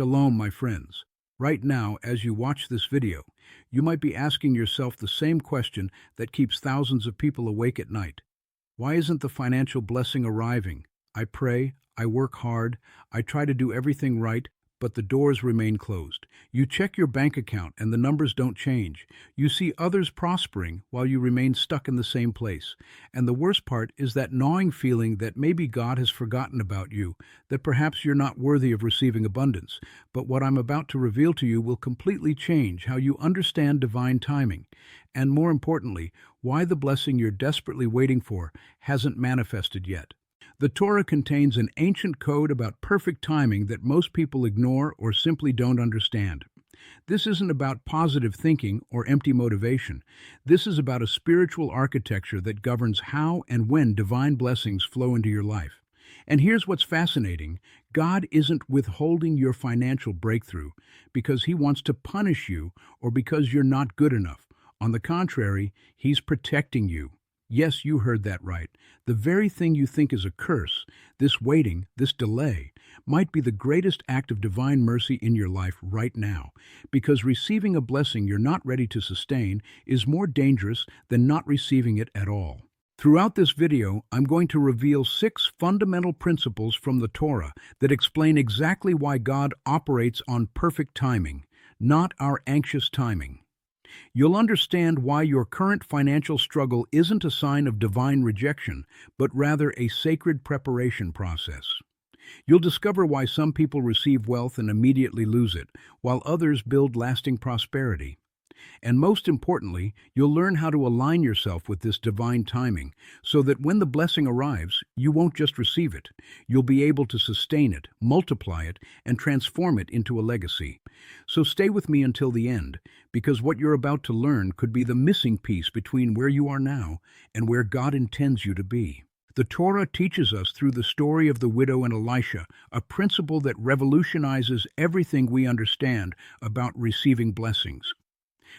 Shalom, my friends. Right now, as you watch this video, you might be asking yourself the same question that keeps thousands of people awake at night. Why isn't the financial blessing arriving? I pray, I work hard, I try to do everything right, but the doors remain closed. You check your bank account and the numbers don't change. You see others prospering while you remain stuck in the same place. And the worst part is that gnawing feeling that maybe God has forgotten about you, that perhaps you're not worthy of receiving abundance. But what I'm about to reveal to you will completely change how you understand divine timing. And more importantly, why the blessing you're desperately waiting for hasn't manifested yet. The Torah contains an ancient code about perfect timing that most people ignore or simply don't understand. This isn't about positive thinking or empty motivation. This is about a spiritual architecture that governs how and when divine blessings flow into your life. And here's what's fascinating. God isn't withholding your financial breakthrough because He wants to punish you or because you're not good enough. On the contrary, He's protecting you. Yes, you heard that right. The very thing you think is a curse, this waiting, this delay, might be the greatest act of divine mercy in your life right now, because receiving a blessing you're not ready to sustain is more dangerous than not receiving it at all. Throughout this video, I'm going to reveal 6 fundamental principles from the Torah that explain exactly why God operates on perfect timing, not our anxious timing. You'll understand why your current financial struggle isn't a sign of divine rejection, but rather a sacred preparation process. You'll discover why some people receive wealth and immediately lose it, while others build lasting prosperity. And most importantly, you'll learn how to align yourself with this divine timing, so that when the blessing arrives, you won't just receive it. You'll be able to sustain it, multiply it, and transform it into a legacy. So stay with me until the end, because what you're about to learn could be the missing piece between where you are now and where God intends you to be. The Torah teaches us through the story of the widow and Elisha a principle that revolutionizes everything we understand about receiving blessings.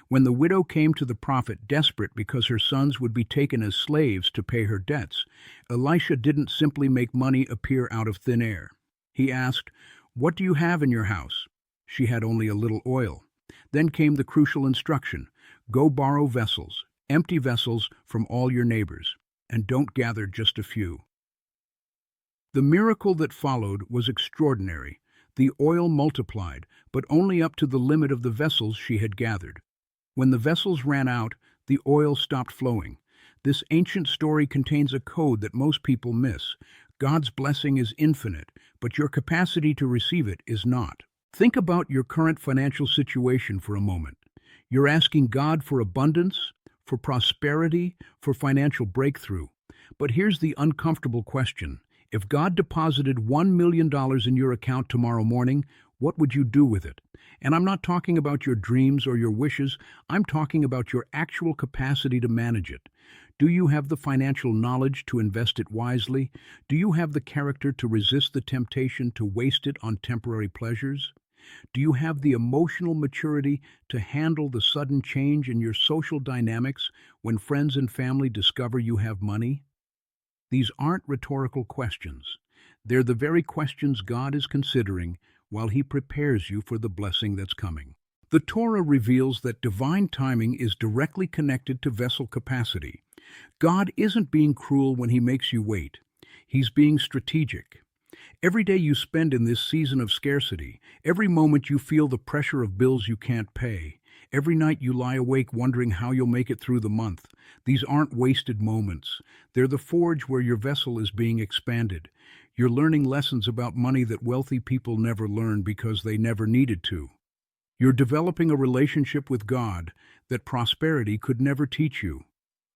When the widow came to the prophet desperate because her sons would be taken as slaves to pay her debts, Elisha didn't simply make money appear out of thin air. He asked, "What do you have in your house?" She had only a little oil. Then came the crucial instruction, "Go borrow vessels, empty vessels from all your neighbors, and don't gather just a few." The miracle that followed was extraordinary. The oil multiplied, but only up to the limit of the vessels she had gathered. When the vessels ran out, the oil stopped flowing. This ancient story contains a code that most people miss. God's blessing is infinite, but your capacity to receive it is not. Think about your current financial situation for a moment. You're asking God for abundance, for prosperity, for financial breakthrough. But here's the uncomfortable question. If God deposited $1 million in your account tomorrow morning, what would you do with it? And I'm not talking about your dreams or your wishes. I'm talking about your actual capacity to manage it. Do you have the financial knowledge to invest it wisely? Do you have the character to resist the temptation to waste it on temporary pleasures? Do you have the emotional maturity to handle the sudden change in your social dynamics when friends and family discover you have money? These aren't rhetorical questions. They're the very questions God is considering while He prepares you for the blessing that's coming. The Torah reveals that divine timing is directly connected to vessel capacity. God isn't being cruel when He makes you wait. He's being strategic. Every day you spend in this season of scarcity, every moment you feel the pressure of bills you can't pay, every night you lie awake wondering how you'll make it through the month, these aren't wasted moments. They're the forge where your vessel is being expanded. You're learning lessons about money that wealthy people never learned because they never needed to. You're developing a relationship with God that prosperity could never teach you.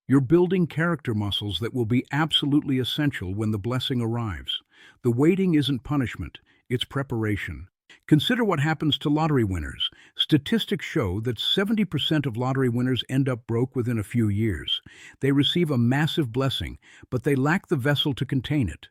You're building character muscles that will be absolutely essential when the blessing arrives. The waiting isn't punishment, it's preparation. Consider what happens to lottery winners. Statistics show that 70% of lottery winners end up broke within a few years. They receive a massive blessing, but they lack the vessel to contain it.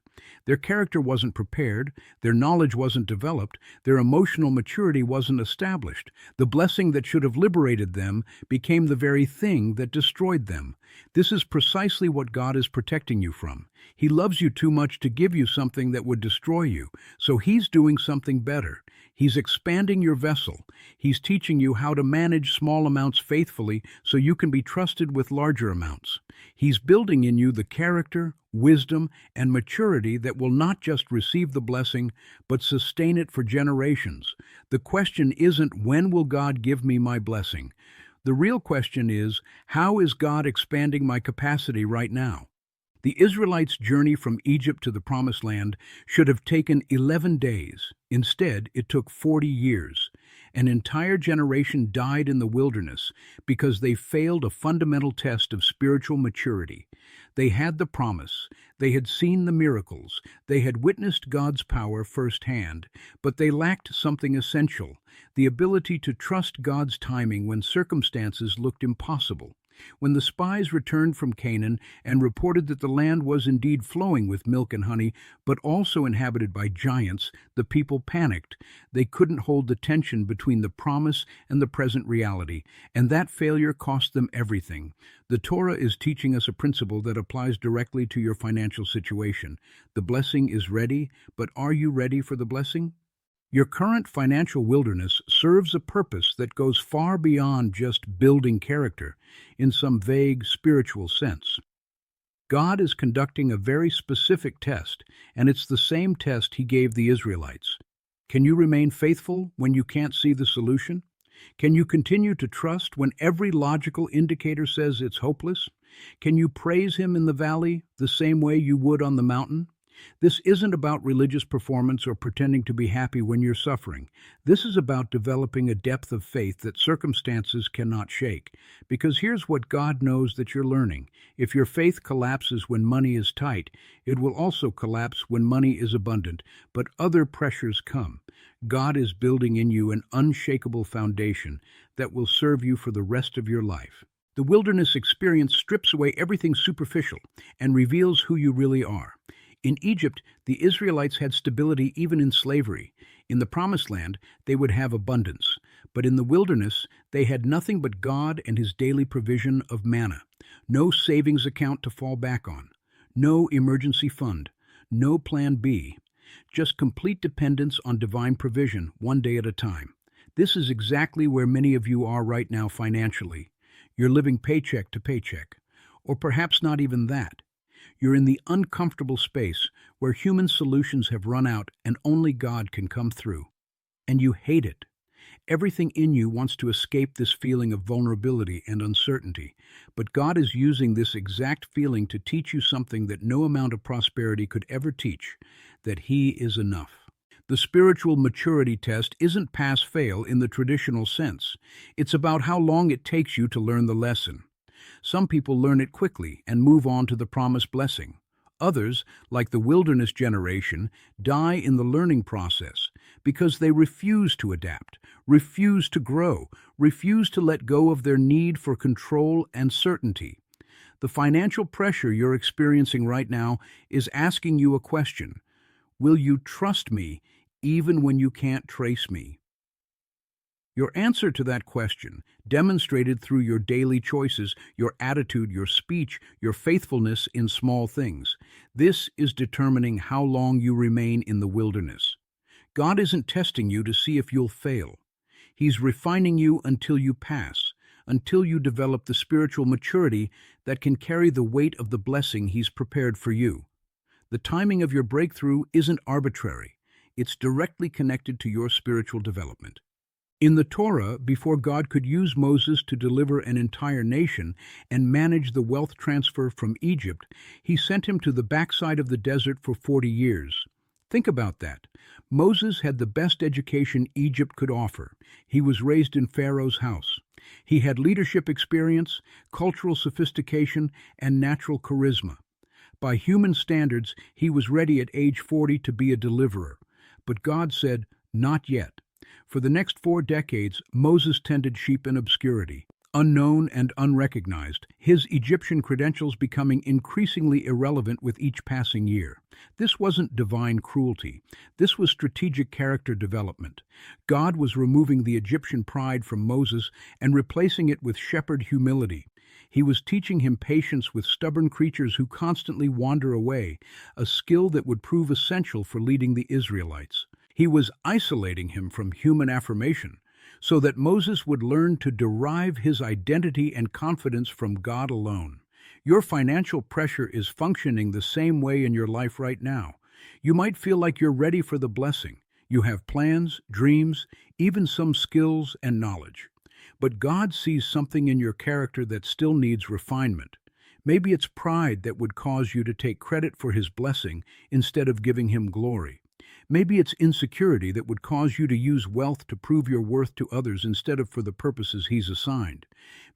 Their character wasn't prepared, their knowledge wasn't developed, their emotional maturity wasn't established. The blessing that should have liberated them became the very thing that destroyed them. This is precisely what God is protecting you from. He loves you too much to give you something that would destroy you, so He's doing something better. He's expanding your vessel. He's teaching you how to manage small amounts faithfully so you can be trusted with larger amounts. He's building in you the character, wisdom, and maturity that will not just receive the blessing, but sustain it for generations. The question isn't, when will God give me my blessing? The real question is, how is God expanding my capacity right now? The Israelites' journey from Egypt to the Promised Land should have taken 11 days. Instead, it took 40 years. An entire generation died in the wilderness because they failed a fundamental test of spiritual maturity. They had the promise, they had seen the miracles, they had witnessed God's power firsthand, but they lacked something essential, the ability to trust God's timing when circumstances looked impossible. When the spies returned from Canaan and reported that the land was indeed flowing with milk and honey, but also inhabited by giants, the people panicked. They couldn't hold the tension between the promise and the present reality, and that failure cost them everything. The Torah is teaching us a principle that applies directly to your financial situation. The blessing is ready, but are you ready for the blessing? Your current financial wilderness serves a purpose that goes far beyond just building character in some vague spiritual sense. God is conducting a very specific test, and it's the same test He gave the Israelites. Can you remain faithful when you can't see the solution? Can you continue to trust when every logical indicator says it's hopeless? Can you praise Him in the valley the same way you would on the mountain? This isn't about religious performance or pretending to be happy when you're suffering. This is about developing a depth of faith that circumstances cannot shake. Because here's what God knows that you're learning. If your faith collapses when money is tight, it will also collapse when money is abundant, but other pressures come. God is building in you an unshakable foundation that will serve you for the rest of your life. The wilderness experience strips away everything superficial and reveals who you really are. In Egypt, the Israelites had stability even in slavery. In the Promised Land, they would have abundance. But in the wilderness, they had nothing but God and His daily provision of manna. No savings account to fall back on. No emergency fund. No plan B. Just complete dependence on divine provision, one day at a time. This is exactly where many of you are right now financially. You're living paycheck to paycheck. Or perhaps not even that. You're in the uncomfortable space where human solutions have run out and only God can come through. And you hate it. Everything in you wants to escape this feeling of vulnerability and uncertainty. But God is using this exact feeling to teach you something that no amount of prosperity could ever teach, that He is enough. The spiritual maturity test isn't pass-fail in the traditional sense. It's about how long it takes you to learn the lesson. Some people learn it quickly and move on to the promised blessing. Others, like the wilderness generation, die in the learning process because they refuse to adapt, refuse to grow, refuse to let go of their need for control and certainty. The financial pressure you're experiencing right now is asking you a question. Will you trust me even when you can't trace me? Your answer to that question, demonstrated through your daily choices, your attitude, your speech, your faithfulness in small things. This is determining how long you remain in the wilderness. God isn't testing you to see if you'll fail. He's refining you until you pass, until you develop the spiritual maturity that can carry the weight of the blessing He's prepared for you. The timing of your breakthrough isn't arbitrary. It's directly connected to your spiritual development. In the Torah, before God could use Moses to deliver an entire nation and manage the wealth transfer from Egypt, He sent him to the backside of the desert for 40 years. Think about that. Moses had the best education Egypt could offer. He was raised in Pharaoh's house. He had leadership experience, cultural sophistication, and natural charisma. By human standards, he was ready at age 40 to be a deliverer. But God said, "Not yet." For the next 4 decades, Moses tended sheep in obscurity, unknown and unrecognized, his Egyptian credentials becoming increasingly irrelevant with each passing year. This wasn't divine cruelty. This was strategic character development. God was removing the Egyptian pride from Moses and replacing it with shepherd humility. He was teaching him patience with stubborn creatures who constantly wander away, a skill that would prove essential for leading the Israelites. He was isolating him from human affirmation so that Moses would learn to derive his identity and confidence from God alone. Your financial pressure is functioning the same way in your life right now. You might feel like you're ready for the blessing. You have plans, dreams, even some skills and knowledge. But God sees something in your character that still needs refinement. Maybe it's pride that would cause you to take credit for His blessing instead of giving Him glory. Maybe it's insecurity that would cause you to use wealth to prove your worth to others instead of for the purposes He's assigned.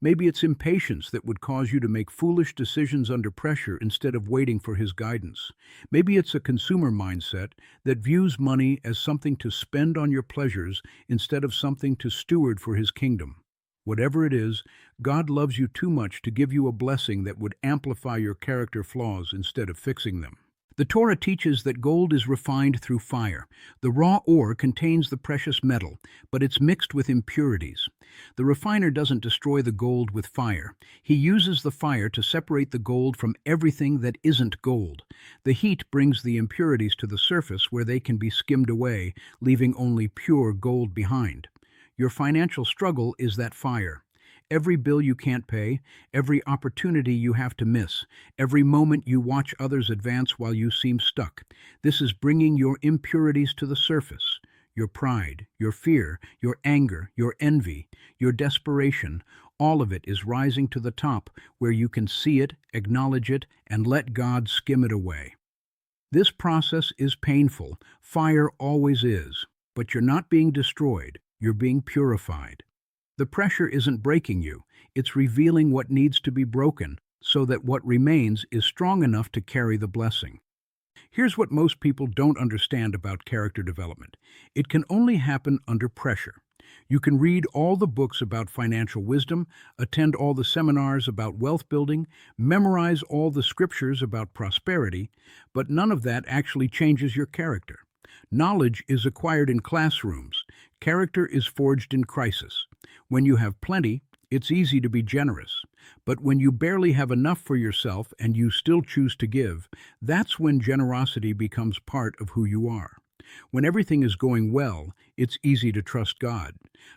Maybe it's impatience that would cause you to make foolish decisions under pressure instead of waiting for His guidance. Maybe it's a consumer mindset that views money as something to spend on your pleasures instead of something to steward for His kingdom. Whatever it is, God loves you too much to give you a blessing that would amplify your character flaws instead of fixing them. The Torah teaches that gold is refined through fire. The raw ore contains the precious metal, but it's mixed with impurities. The refiner doesn't destroy the gold with fire. He uses the fire to separate the gold from everything that isn't gold. The heat brings the impurities to the surface where they can be skimmed away, leaving only pure gold behind. Your financial struggle is that fire. Every bill you can't pay, every opportunity you have to miss, every moment you watch others advance while you seem stuck. This is bringing your impurities to the surface. Your pride, your fear, your anger, your envy, your desperation, all of it is rising to the top where you can see it, acknowledge it, and let God skim it away. This process is painful. Fire always is. But you're not being destroyed. You're being purified. The pressure isn't breaking you, it's revealing what needs to be broken so that what remains is strong enough to carry the blessing. Here's what most people don't understand about character development. It can only happen under pressure. You can read all the books about financial wisdom, attend all the seminars about wealth building, memorize all the scriptures about prosperity, but none of that actually changes your character. Knowledge is acquired in classrooms. Character is forged in crisis. When you have plenty, it's easy to be generous. But when you barely have enough for yourself and you still choose to give, that's when generosity becomes part of who you are. When everything is going well, it's easy to trust God.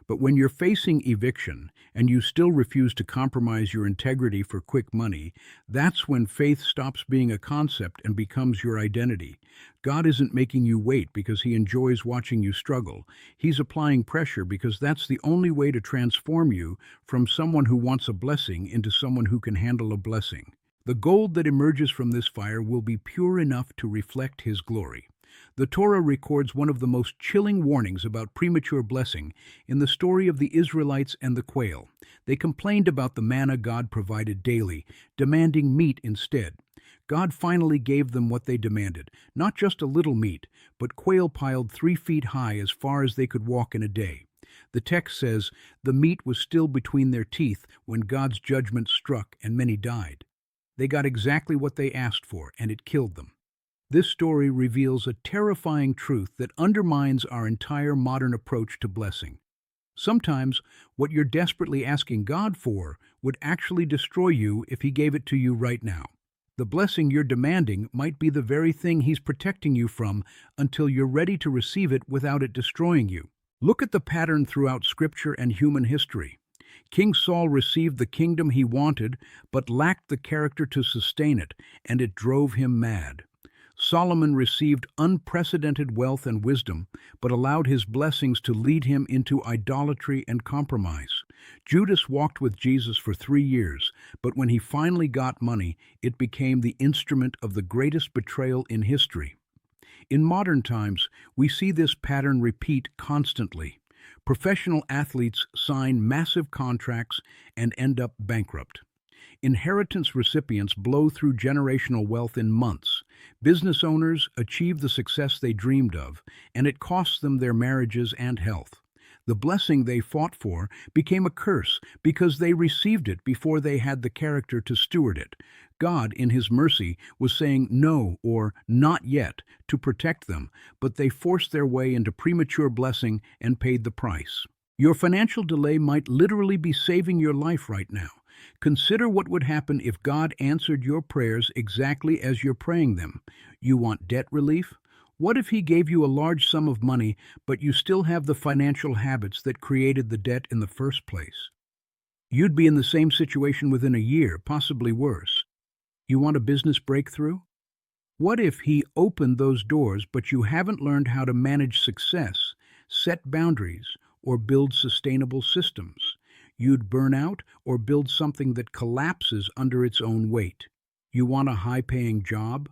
But when you're facing eviction and you still refuse to compromise your integrity for quick money, that's when faith stops being a concept and becomes your identity. God isn't making you wait because He enjoys watching you struggle. He's applying pressure because that's the only way to transform you from someone who wants a blessing into someone who can handle a blessing. The gold that emerges from this fire will be pure enough to reflect His glory. The Torah records one of the most chilling warnings about premature blessing in the story of the Israelites and the quail. They complained about the manna God provided daily, demanding meat instead. God finally gave them what they demanded, not just a little meat, but quail piled 3 feet high as far as they could walk in a day. The text says, the meat was still between their teeth when God's judgment struck and many died. They got exactly what they asked for, and it killed them. This story reveals a terrifying truth that undermines our entire modern approach to blessing. Sometimes, what you're desperately asking God for would actually destroy you if He gave it to you right now. The blessing you're demanding might be the very thing He's protecting you from until you're ready to receive it without it destroying you. Look at the pattern throughout Scripture and human history. King Saul received the kingdom he wanted, but lacked the character to sustain it, and it drove him mad. Solomon received unprecedented wealth and wisdom, but allowed his blessings to lead him into idolatry and compromise. Judas walked with Jesus for 3 years, but when he finally got money, it became the instrument of the greatest betrayal in history. In modern times, we see this pattern repeat constantly. Professional athletes sign massive contracts and end up bankrupt. Inheritance recipients blow through generational wealth in months. Business owners achieve the success they dreamed of, and it costs them their marriages and health. The blessing they fought for became a curse because they received it before they had the character to steward it. God, in His mercy, was saying no or not yet to protect them, but they forced their way into premature blessing and paid the price. Your financial delay might literally be saving your life right now. Consider what would happen if God answered your prayers exactly as you're praying them. You want debt relief? What if he gave you a large sum of money, but you still have the financial habits that created the debt in the first place? You'd be in the same situation within a year, possibly worse. You want a business breakthrough? What if he opened those doors, but you haven't learned how to manage success, set boundaries, or build sustainable systems? You'd burn out or build something that collapses under its own weight. You want a high-paying job?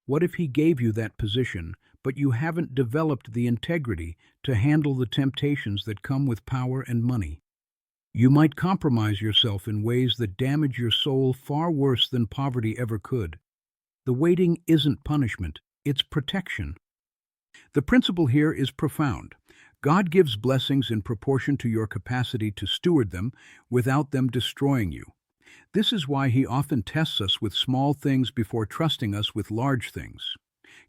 What if he gave you that position, but you haven't developed the integrity to handle the temptations that come with power and money? You might compromise yourself in ways that damage your soul far worse than poverty ever could. The waiting isn't punishment, it's protection. The principle here is profound. God gives blessings in proportion to your capacity to steward them without them destroying you. This is why he often tests us with small things before trusting us with large things.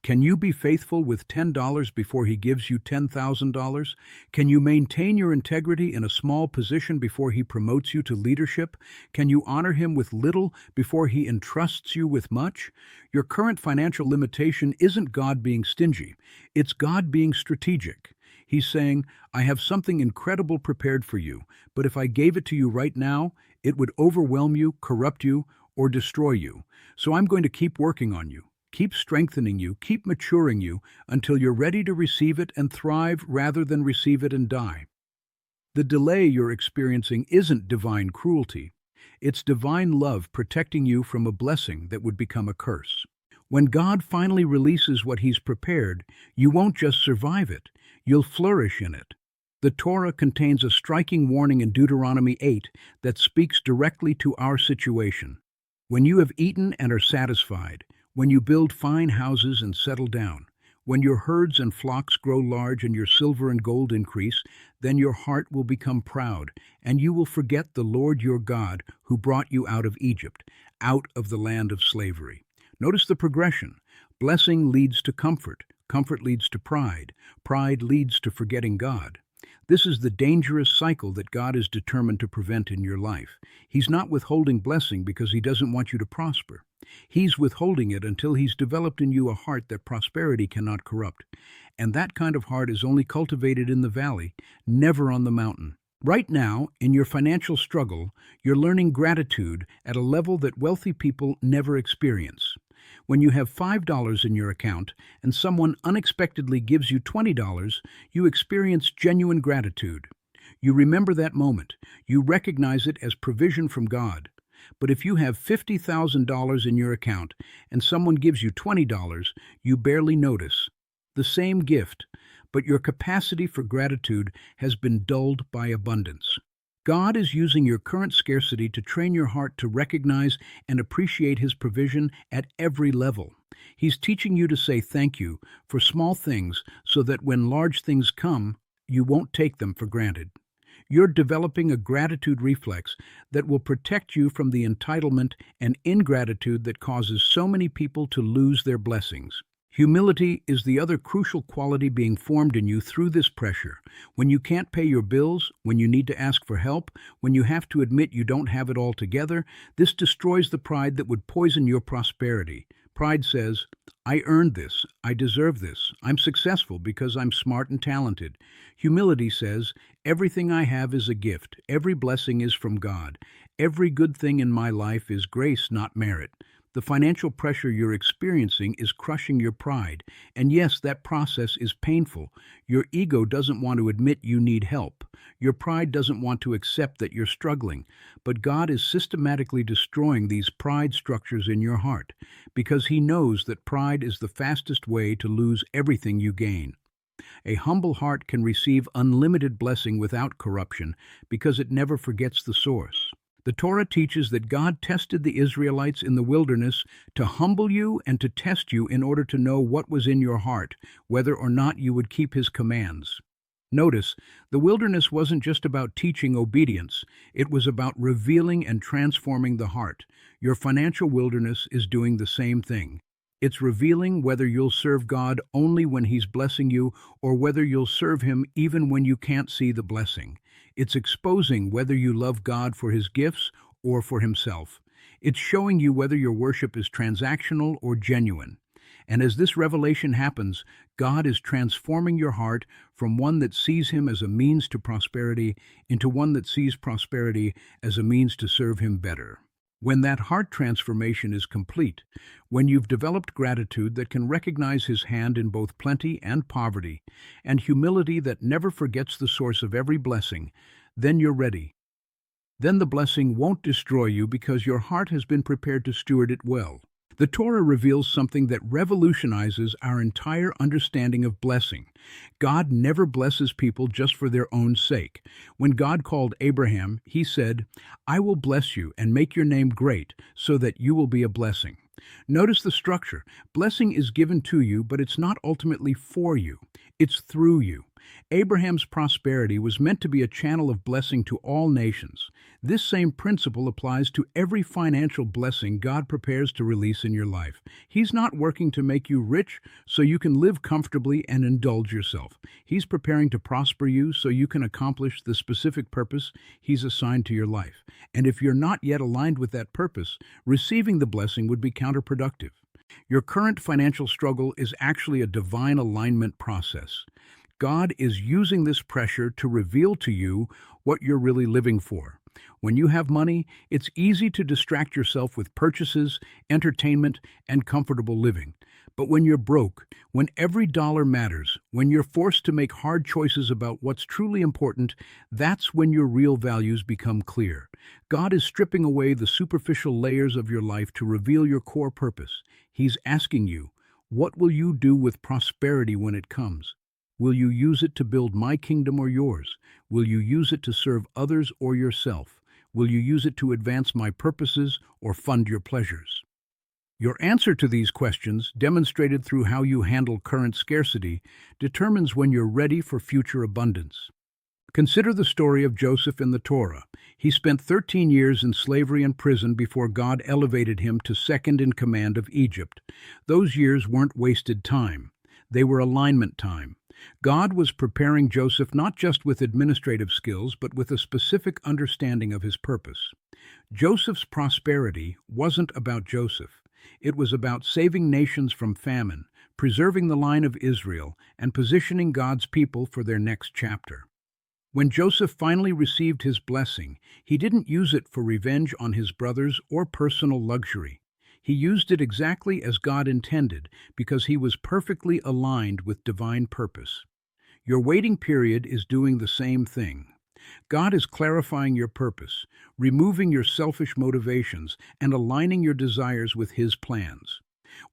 Can you be faithful with $10 before he gives you $10,000? Can you maintain your integrity in a small position before he promotes you to leadership? Can you honor him with little before he entrusts you with much? Your current financial limitation isn't God being stingy. It's God being strategic. He's saying, I have something incredible prepared for you, but if I gave it to you right now, it would overwhelm you, corrupt you, or destroy you. So I'm going to keep working on you. Keep strengthening you, keep maturing you, until you're ready to receive it and thrive rather than receive it and die. The delay you're experiencing isn't divine cruelty. It's divine love protecting you from a blessing that would become a curse. When God finally releases what he's prepared, you won't just survive it, you'll flourish in it. The Torah contains a striking warning in Deuteronomy 8 that speaks directly to our situation. When you have eaten and are satisfied, when you build fine houses and settle down, when your herds and flocks grow large and your silver and gold increase, then your heart will become proud, and you will forget the Lord your God who brought you out of Egypt, out of the land of slavery. Notice the progression. Blessing leads to comfort, comfort leads to pride, pride leads to forgetting God. This is the dangerous cycle that God is determined to prevent in your life. He's not withholding blessing because he doesn't want you to prosper. He's withholding it until he's developed in you a heart that prosperity cannot corrupt. And that kind of heart is only cultivated in the valley, never on the mountain. Right now, in your financial struggle, you're learning gratitude at a level that wealthy people never experience. When you have $5 in your account and someone unexpectedly gives you $20, you experience genuine gratitude. You remember that moment. You recognize it as provision from God. But if you have $50,000 in your account and someone gives you $20, you barely notice. The same gift, but your capacity for gratitude has been dulled by abundance. God is using your current scarcity to train your heart to recognize and appreciate his provision at every level. He's teaching you to say thank you for small things so that when large things come, you won't take them for granted. You're developing a gratitude reflex that will protect you from the entitlement and ingratitude that causes so many people to lose their blessings. Humility is the other crucial quality being formed in you through this pressure. When you can't pay your bills, when you need to ask for help, when you have to admit you don't have it all together, this destroys the pride that would poison your prosperity. Pride says, I earned this, I deserve this, I'm successful because I'm smart and talented. Humility says, everything I have is a gift, every blessing is from God, every good thing in my life is grace, not merit. The financial pressure you're experiencing is crushing your pride, and yes, that process is painful. Your ego doesn't want to admit you need help. Your pride doesn't want to accept that you're struggling, but God is systematically destroying these pride structures in your heart, because he knows that pride is the fastest way to lose everything you gain. A humble heart can receive unlimited blessing without corruption, because it never forgets the source. The Torah teaches that God tested the Israelites in the wilderness to humble you and to test you in order to know what was in your heart, whether or not you would keep his commands. Notice, the wilderness wasn't just about teaching obedience, it was about revealing and transforming the heart. Your financial wilderness is doing the same thing. It's revealing whether you'll serve God only when he's blessing you or whether you'll serve him even when you can't see the blessing. It's exposing whether you love God for his gifts or for himself. It's showing you whether your worship is transactional or genuine. And as this revelation happens, God is transforming your heart from one that sees Him as a means to prosperity into one that sees prosperity as a means to serve Him better. When that heart transformation is complete, when you've developed gratitude that can recognize His hand in both plenty and poverty, and humility that never forgets the source of every blessing, then you're ready. Then the blessing won't destroy you because your heart has been prepared to steward it well. The Torah reveals something that revolutionizes our entire understanding of blessing. God never blesses people just for their own sake. When God called Abraham, He said, "I will bless you and make your name great, so that you will be a blessing." Notice the structure. Blessing is given to you, but it's not ultimately for you. It's through you. Abraham's prosperity was meant to be a channel of blessing to all nations. This same principle applies to every financial blessing God prepares to release in your life. He's not working to make you rich so you can live comfortably and indulge yourself. He's preparing to prosper you so you can accomplish the specific purpose He's assigned to your life. And if you're not yet aligned with that purpose, receiving the blessing would be counterproductive. Your current financial struggle is actually a divine alignment process. God is using this pressure to reveal to you what you're really living for. When you have money, it's easy to distract yourself with purchases, entertainment, and comfortable living. But when you're broke, when every dollar matters, when you're forced to make hard choices about what's truly important, that's when your real values become clear. God is stripping away the superficial layers of your life to reveal your core purpose. He's asking you, what will you do with prosperity when it comes? Will you use it to build my kingdom or yours? Will you use it to serve others or yourself? Will you use it to advance my purposes or fund your pleasures? Your answer to these questions, demonstrated through how you handle current scarcity, determines when you're ready for future abundance. Consider the story of Joseph in the Torah. He spent 13 years in slavery and prison before God elevated him to second in command of Egypt. Those years weren't wasted time. They were alignment time. God was preparing Joseph not just with administrative skills, but with a specific understanding of his purpose. Joseph's prosperity wasn't about Joseph. It was about saving nations from famine, preserving the line of Israel, and positioning God's people for their next chapter. When Joseph finally received his blessing, he didn't use it for revenge on his brothers or personal luxury. He used it exactly as God intended because he was perfectly aligned with divine purpose. Your waiting period is doing the same thing. God is clarifying your purpose, removing your selfish motivations, and aligning your desires with His plans.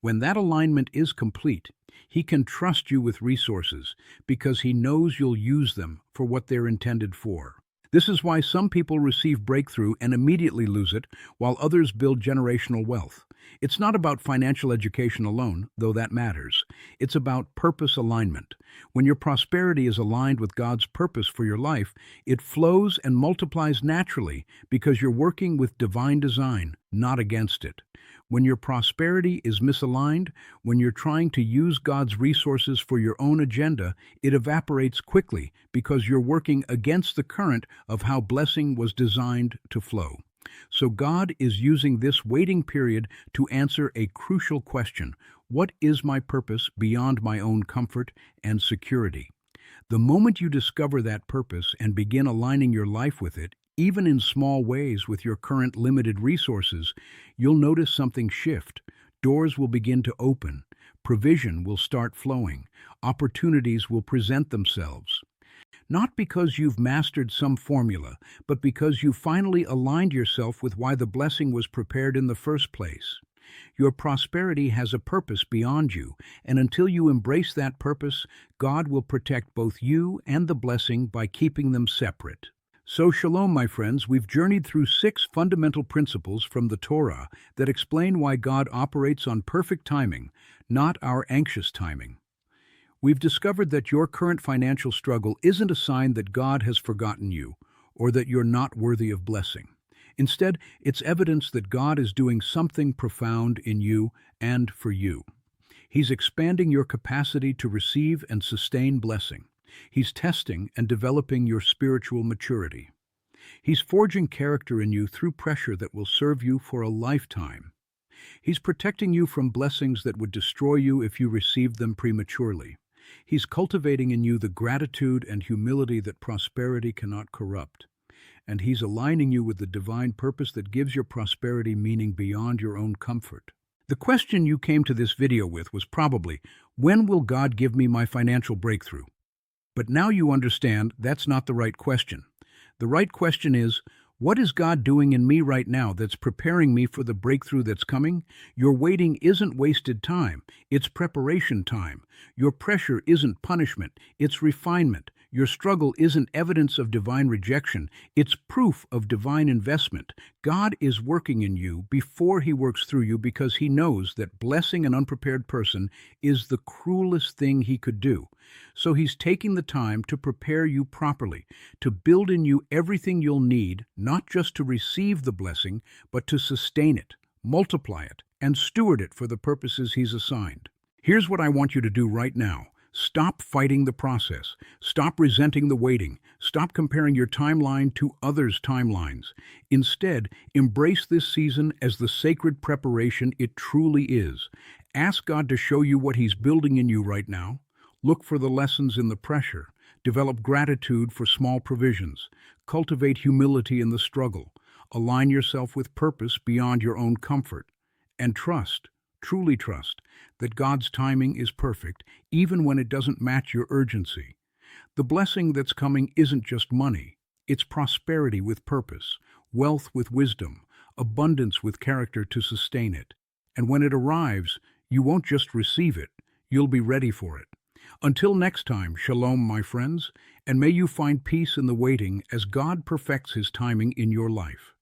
When that alignment is complete, He can trust you with resources because He knows you'll use them for what they're intended for. This is why some people receive breakthrough and immediately lose it, while others build generational wealth. It's not about financial education alone, though that matters. It's about purpose alignment. When your prosperity is aligned with God's purpose for your life, it flows and multiplies naturally because you're working with divine design, not against it. When your prosperity is misaligned, when you're trying to use God's resources for your own agenda, it evaporates quickly because you're working against the current of how blessing was designed to flow. So God is using this waiting period to answer a crucial question: what is my purpose beyond my own comfort and security? The moment you discover that purpose and begin aligning your life with it, even in small ways with your current limited resources, you'll notice something shift. Doors will begin to open. Provision will start flowing. Opportunities will present themselves. Not because you've mastered some formula, but because you finally aligned yourself with why the blessing was prepared in the first place. Your prosperity has a purpose beyond you, and until you embrace that purpose, God will protect both you and the blessing by keeping them separate. So shalom, my friends, we've journeyed through 6 fundamental principles from the Torah that explain why God operates on perfect timing, not our anxious timing. We've discovered that your current financial struggle isn't a sign that God has forgotten you or that you're not worthy of blessing. Instead, it's evidence that God is doing something profound in you and for you. He's expanding your capacity to receive and sustain blessing. He's testing and developing your spiritual maturity. He's forging character in you through pressure that will serve you for a lifetime. He's protecting you from blessings that would destroy you if you received them prematurely. He's cultivating in you the gratitude and humility that prosperity cannot corrupt. And He's aligning you with the divine purpose that gives your prosperity meaning beyond your own comfort. The question you came to this video with was probably, when will God give me my financial breakthrough? But now you understand that's not the right question. The right question is, what is God doing in me right now that's preparing me for the breakthrough that's coming? Your waiting isn't wasted time, it's preparation time. Your pressure isn't punishment, it's refinement. Your struggle isn't evidence of divine rejection, it's proof of divine investment. God is working in you before He works through you because He knows that blessing an unprepared person is the cruelest thing He could do. So He's taking the time to prepare you properly, to build in you everything you'll need, not just to receive the blessing, but to sustain it, multiply it, and steward it for the purposes He's assigned. Here's what I want you to do right now. Stop fighting the process. Stop resenting the waiting. Stop comparing your timeline to others' timelines. Instead, embrace this season as the sacred preparation it truly is. Ask God to show you what He's building in you right now. Look for the lessons in the pressure. Develop gratitude for small provisions. Cultivate humility in the struggle. Align yourself with purpose beyond your own comfort. And trust, truly trust, that God's timing is perfect, even when it doesn't match your urgency. The blessing that's coming isn't just money. It's prosperity with purpose, wealth with wisdom, abundance with character to sustain it. And when it arrives, you won't just receive it, you'll be ready for it. Until next time, shalom, my friends, and may you find peace in the waiting as God perfects His timing in your life.